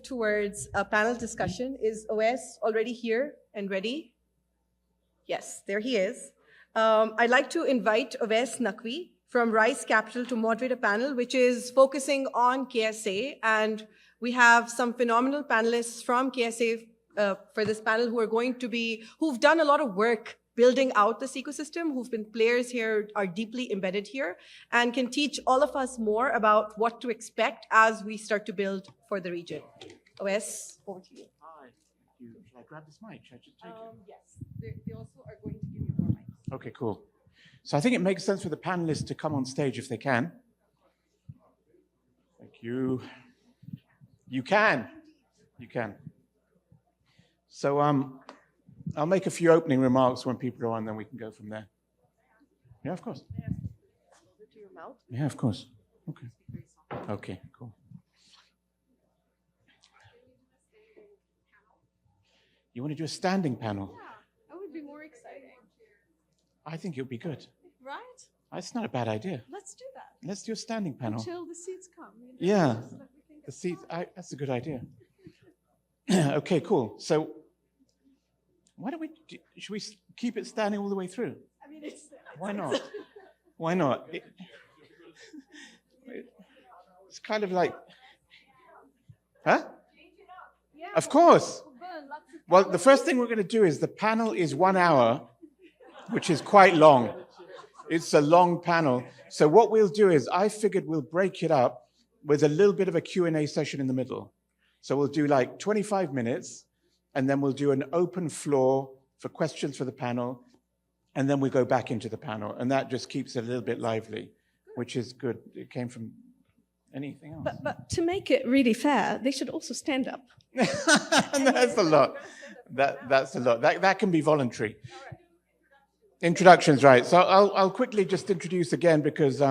move towards a panel discussion. Is Ovais already here and ready? Yes, there he is. I'd like to invite Ovais Naqvi from Rice Capital to moderate a panel which is focusing on KSA, and we have some phenomenal panelists from KSA for this panel who've done a lot of work building out this ecosystem, who've been players here, are deeply embedded here, and can teach all of us more about what to expect as we start to build for the region. Ovais, over to you. Hi. Should I grab this mic? Should I just take it? Yes. They also are going to give you more mics. Okay, cool. So I think it makes sense for the panelists to come on stage if they can. Thank you. You can. You can. So I'll make a few opening remarks when people are on, then we can go from there. Yeah, of course. Yeah, of course. Okay. Okay, cool. You want to do a standing panel? Yeah, that would be more exciting. I think it would be good. Right? It's not a bad idea. Let's do that. Let's do a standing panel. Until the seats come. Yeah, the seats. That's a good idea. Okay, cool. So why don't should we keep it standing all the way through? I mean, why not? Why not? It's kind of like, huh? Yeah, of course. Well, the first thing we're going to do is the panel is 1 hour, which is quite long. It's a long panel. So what we'll do is I figured we'll break it up with a little bit of a Q&A session in the middle. So we'll do like 25 minutes, and then we'll do an open floor for questions for the panel, and then we go back into the panel. And that just keeps it a little bit lively, which is good. It came from anything else. But to make it really fair, they should also stand up. That's a lot. That's a lot. That can be voluntary. Introductions, right. So I'll quickly just introduce again because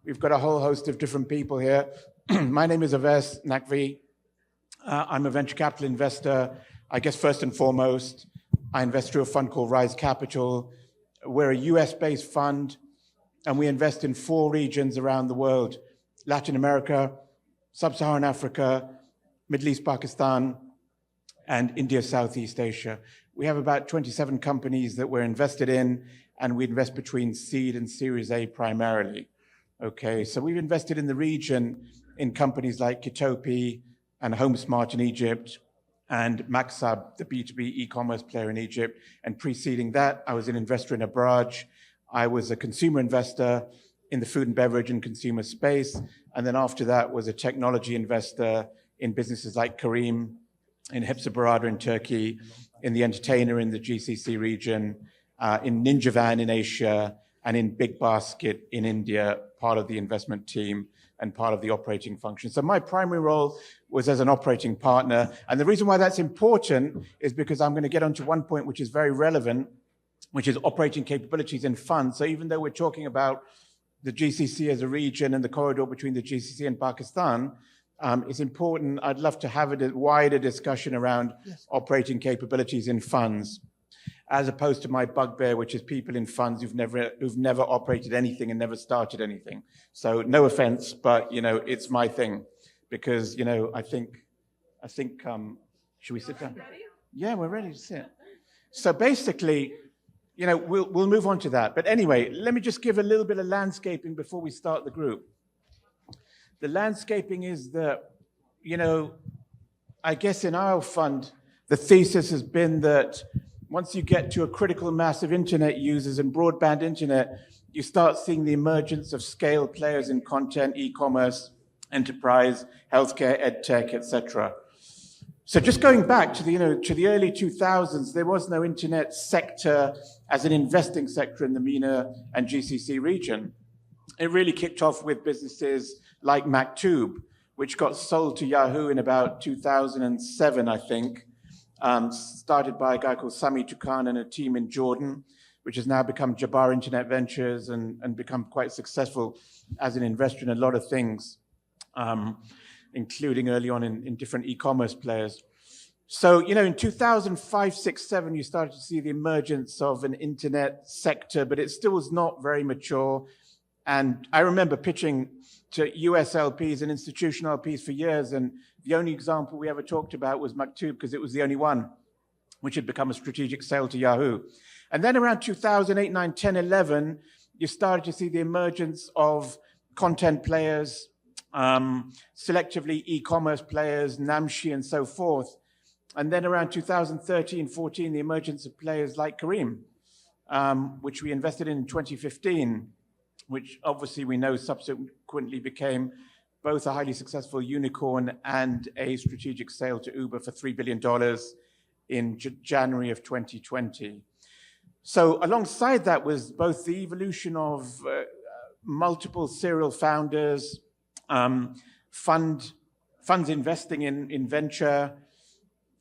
we've got a whole host of different people here. My name is Ovais Naqvi. I'm a venture capital investor. I guess first and foremost, I invest through a fund called Rise Capital. We're a US-based fund, and we invest in 4 regions around the world: Latin America, Sub-Saharan Africa, Middle East, Pakistan, and India, Southeast Asia. We have about 27 companies that we're invested in, and we invest between seed and Series A primarily. Okay, so we've invested in the region in companies like Kitopi and HomeSmart in Egypt, and Maksab, the B2B e-commerce player in Egypt. And preceding that, I was an investor in Abraj. I was a consumer investor in the food and beverage and consumer space. And then after that was a technology investor in businesses like Kareem, in Hepsiburada in Turkey, in the Entertainer in the GCC region, in Ninjavan in Asia, and in Big Basket in India, part of the investment team and part of the operating function. So my primary role was as an operating partner. And the reason why that's important is because I'm going to get onto one point which is very relevant, which is operating capabilities in funds. So even though we're talking about the GCC as a region and the corridor between the GCC and Pakistan, it's important. I'd love to have a wider discussion around operating capabilities in funds, as opposed to my bugbear, which is people in funds who've never operated anything and never started anything. So no offense, but it's my thing, because I think should we sit down? Yeah, we're ready to sit. So basically, we'll move on to that. But anyway, let me just give a little bit of landscaping before we start the group. The landscaping is that, I guess in our fund, the thesis has been that once you get to a critical mass of internet users and broadband internet, you start seeing the emergence of scale players in content, e-commerce, enterprise, healthcare, edtech, etc. So just going back to the early 2000s, there was no internet sector as an investing sector in the MENA and GCC region. It really kicked off with businesses like Maktub, which got sold to Yahoo in about 2007, I think, started by a guy called Sami Tukhan and a team in Jordan, which has now become Jabbar Internet Ventures and become quite successful as an investor in a lot of things, including early on in different e-commerce players. So, in 2005, 6, 7, you started to see the emergence of an internet sector, but it still was not very mature. And I remember pitching to US LPs and institutional LPs for years, and the only example we ever talked about was Maktub, because it was the only one which had become a strategic sale to Yahoo. And then around 2008, 9, 10, 11, you started to see the emergence of content players, selectively e-commerce players, Namshi and so forth. And then around 2013, 14, the emergence of players like Kareem, which we invested in 2015, which obviously we know subsequently became both a highly successful unicorn and a strategic sale to Uber for $3 billion in January of 2020. So alongside that was both the evolution of multiple serial founders, funds investing in venture,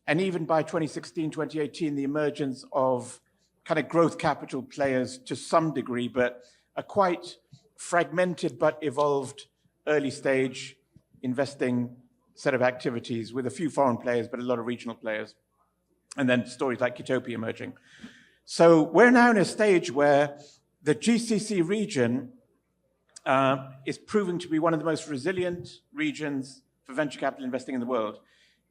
and even by 2016, 2018, the emergence of kind of growth capital players to some degree, but a quite fragmented but evolved early stage investing set of activities with a few foreign players, but a lot of regional players. And then stories like Kitopia emerging. So we're now in a stage where the GCC region is proving to be one of the most resilient regions for venture capital investing in the world.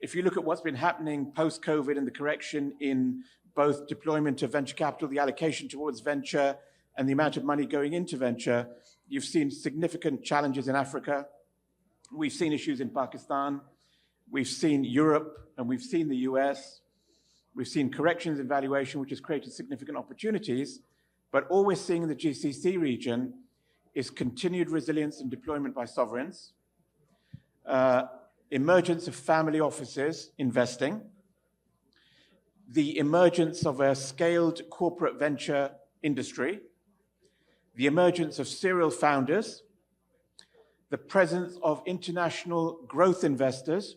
If you look at what's been happening post-COVID and the correction in both deployment of venture capital, the allocation towards venture, and the amount of money going into venture, you've seen significant challenges in Africa. We've seen issues in Pakistan. We've seen Europe, and we've seen the US. We've seen corrections in valuation, which has created significant opportunities. But all we're seeing in the GCC region is continued resilience and deployment by sovereigns, emergence of family offices investing, the emergence of a scaled corporate venture industry, the emergence of serial founders, the presence of international growth investors,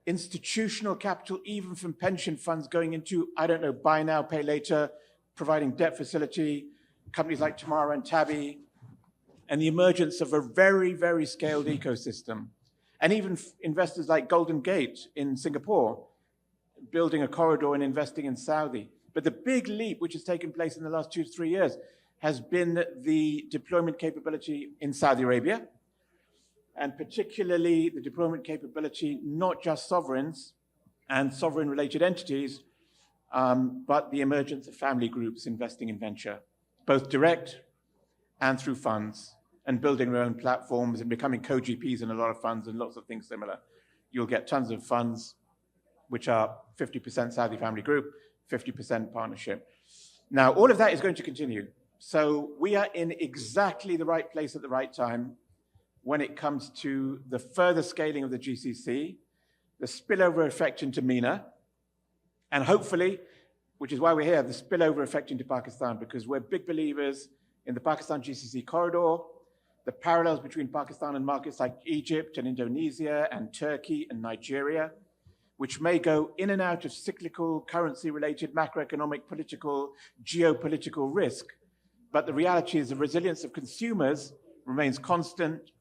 institutional capital, even from pension funds going into, I don't know, buy now, pay later, providing debt facility, companies like Tamara and Tabby, and the emergence of a very, very scaled ecosystem. And even investors like Golden Gate in Singapore, building a corridor and investing in Saudi. But the big leap which has taken place in the last 2 to 3 years has been the deployment capability in Saudi Arabia, and particularly the deployment capability, not just sovereigns and sovereign-related entities, but the emergence of family groups investing in venture, both direct and through funds, and building their own platforms and becoming co-GPs in a lot of funds and lots of things similar. You'll get tons of funds which are 50% Saudi family group, 50% partnership. Now, all of that is going to continue. So we are in exactly the right place at the right time when it comes to the further scaling of the GCC, the spillover effect into MENA, and hopefully, which is why we're here, the spillover effect into Pakistan, because we're big believers in the Pakistan GCC corridor, the parallels between Pakistan and markets like Egypt and Indonesia and Turkey and Nigeria, which may go in and out of cyclical, currency-related, macroeconomic, political, geopolitical risk. But the reality is the resilience of consumers remains constant,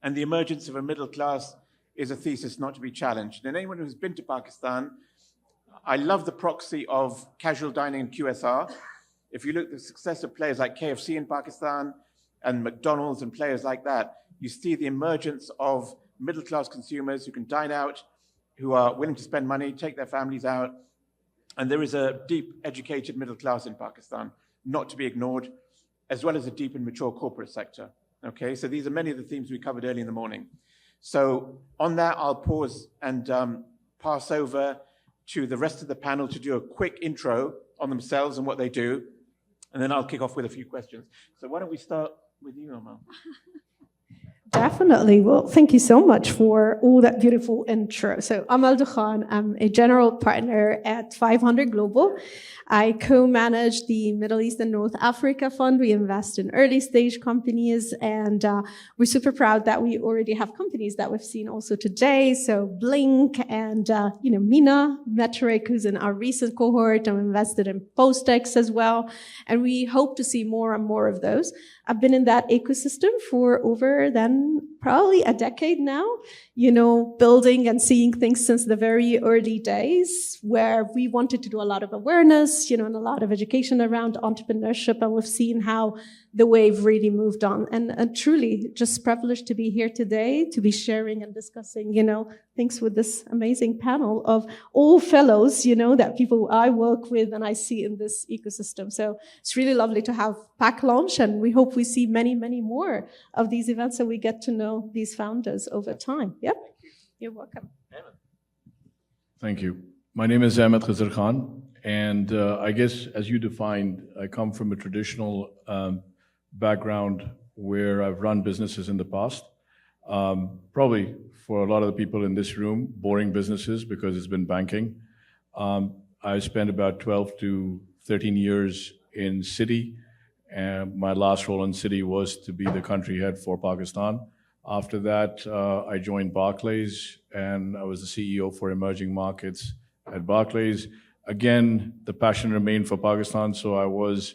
and the emergence of a middle class is a thesis not to be challenged. And anyone who's been to Pakistan, I love the proxy of casual dining and QSR. If you look at the success of players like KFC in Pakistan and McDonald's and players like that, you see the emergence of middle-class consumers who can dine out, who are willing to spend money, take their families out. And there is a deep, educated middle class in Pakistan, not to be ignored, as well as a deep and mature corporate sector. Okay, so these are many of the themes we covered early in the morning. So on that, I'll pause and pass over to the rest of the panel to do a quick intro on themselves and what they do. And then I'll kick off with a few questions. So why don't we start with you, Amal? Definitely. Well, thank you so much for all that beautiful intro. So Amal Dokhan, I'm a general partner at 500 Global. I co-manage the Middle East and North Africa Fund. We invest in early stage companies, and we're super proud that we already have companies that we've seen also today. So Blink and, Mina, Metric, who's in our recent cohort. I'm invested in Postex as well. And we hope to see more and more of those. I've been in that ecosystem for over probably a decade now, building and seeing things since the very early days where we wanted to do a lot of awareness, and a lot of education around entrepreneurship. And we've seen how the wave really moved on. And truly, just privileged to be here today, to be sharing and discussing, things with this amazing panel of all fellows, that people I work with and I see in this ecosystem. So it's really lovely to have Paklaunch, and we hope we see many, many more of these events so we get to know these founders over time. Yep, you're welcome. Thank you. My name is Ahmed Khizer Khan, and I guess as you defined, I come from a traditional background where I've run businesses in the past. Probably for a lot of the people in this room, boring businesses because it's been banking. I spent about 12 to 13 years in Citi, and my last role in Citi was to be the country head for Pakistan. After that, I joined Barclays, and I was the CEO for emerging markets at Barclays. Again, the passion remained for Pakistan, so I was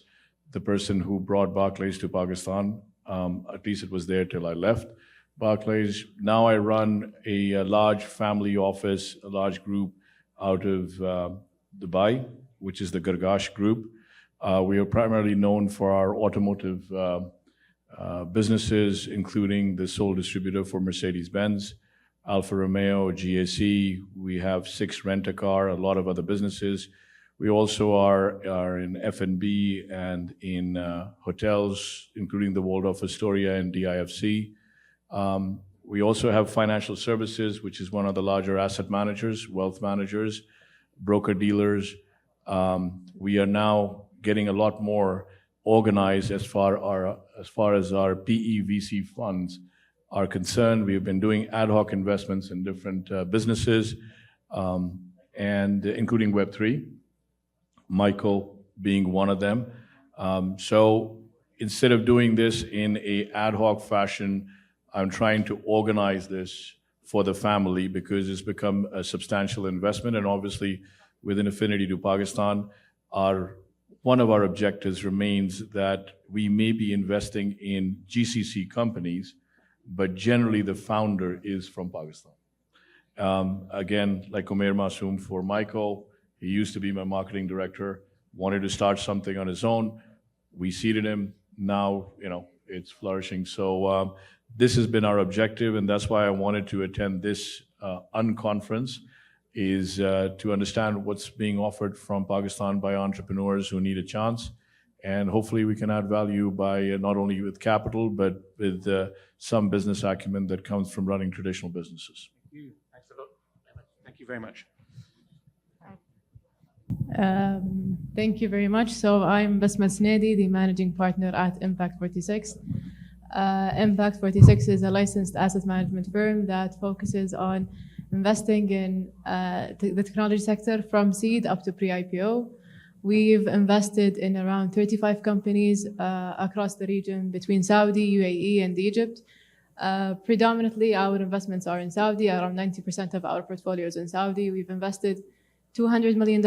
the person who brought Barclays to Pakistan. At least it was there till I left Barclays. Now I run a large family office, a large group out of Dubai, which is the Gargash Group. We are primarily known for our automotive businesses, including the sole distributor for Mercedes-Benz, Alfa Romeo, GCC. We have 6 rent-a-car, a lot of other businesses. We also are in F&B and in hotels, including the Waldorf Astoria and DIFC. We also have financial services, which is one of the larger asset managers, wealth managers, broker-dealers. We are now getting a lot more organized as far as our PE VC funds are concerned. We have been doing ad hoc investments in different businesses, and including Web3, Michael being one of them. So instead of doing this in an ad hoc fashion, I'm trying to organize this for the family because it's become a substantial investment. And obviously, with an affinity to Pakistan, one of our objectives remains that we may be investing in GCC companies, but generally the founder is from Pakistan. Again, like Umair Masoom for Michael, he used to be my marketing director, wanted to start something on his own. We seeded him. Now, it's flourishing. So this has been our objective, and that's why I wanted to attend this unconference, is to understand what's being offered from Pakistan by entrepreneurs who need a chance. And hopefully we can add value by not only with capital, but with some business acumen that comes from running traditional businesses. Thank you. Thanks a lot. Thank you very much. Thank you very much. So I'm Basmah Alsinaidi, the managing partner at Impact 46. Impact 46 is a licensed asset management firm that focuses on investing in the technology sector from seed up to pre-IPO. We've invested in around 35 companies across the region between Saudi, UAE, and Egypt. Predominantly, our investments are in Saudi. Around 90% of our portfolio is in Saudi. We've invested $200 million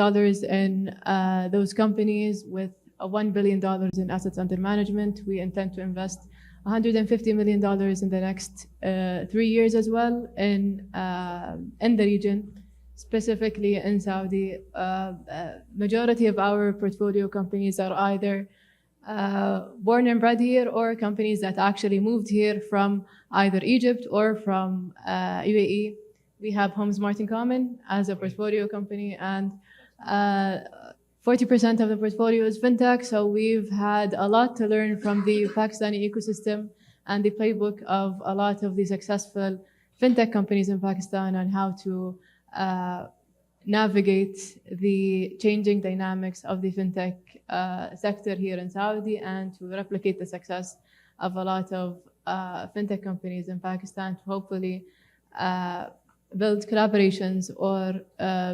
in those companies with $1 billion in assets under management. We intend to invest $150 million in the next 3 years as well in the region, specifically in Saudi. Majority of our portfolio companies are either born and bred here or companies that actually moved here from either Egypt or from UAE. We have Homes Martin Common as a portfolio company, and 40% of the portfolio is fintech. So we've had a lot to learn from the Pakistani ecosystem and the playbook of a lot of the successful fintech companies in Pakistan on how to navigate the changing dynamics of the fintech sector here in Saudi and to replicate the success of a lot of fintech companies in Pakistan to hopefully build collaborations or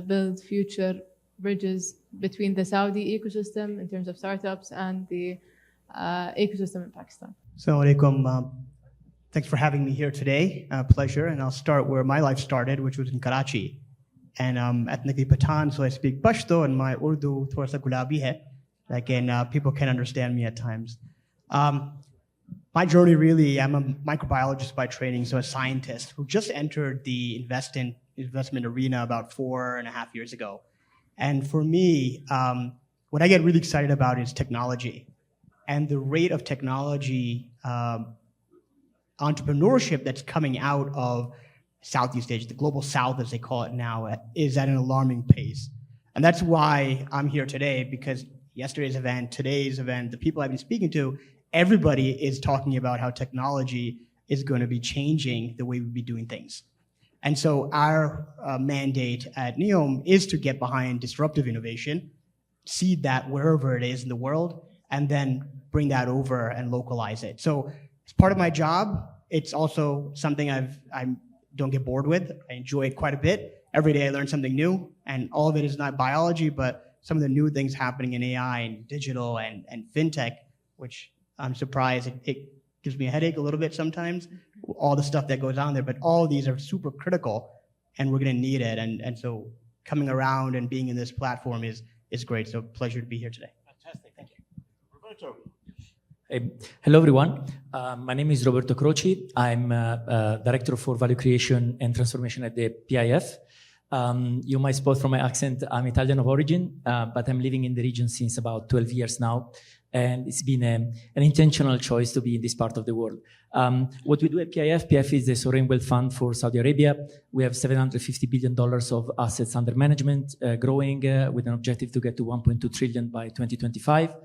build future bridges between the Saudi ecosystem in terms of startups and the ecosystem in Pakistan. Assalamu alaikum. Thanks for having me here today. Pleasure. And I'll start where my life started, which was in Karachi. And I'm ethnically Pathan, so I speak Pashto, and my Urdu thoda sa gulabi hai. Again, people can understand me at times. My journey really, I'm a microbiologist by training, so a scientist who just entered the investment arena about 4.5 years ago. And for me, what I get really excited about is technology. and the rate of technology entrepreneurship that's coming out of Southeast Asia, the global South as they call it now, is at an alarming pace. And that's why I'm here today, because yesterday's event, today's event, the people I've been speaking to, everybody is talking about how technology is going to be changing the way we be doing things. And so our mandate at NEOM is to get behind disruptive innovation, seed that wherever it is in the world, and then bring that over and localize it. So it's part of my job. It's also something I don't get bored with. I enjoy it quite a bit. Every day I learn something new, and all of it is not biology, but some of the new things happening in AI and digital and fintech, which I'm surprised it gives me a headache a little bit sometimes, all the stuff that goes on there, but all of these are super critical and we're gonna need it. And so coming around and being in this platform is great. So pleasure to be here today. Fantastic, thank you. Roberto. Hello, everyone. My name is Roberto Croci. I'm Director for Value Creation and Transformation at the PIF. You might spot from my accent, I'm Italian of origin, but I'm living in the region since about 12 years now. And it's been an intentional choice to be in this part of the world. What we do at PIF is the sovereign wealth fund for Saudi Arabia. We have $750 billion of assets under management, growing with an objective to get to 1.2 trillion by 2025.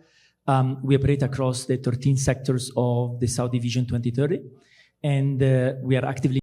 We operate across the 13 sectors of the Saudi Vision 2030, and we are actively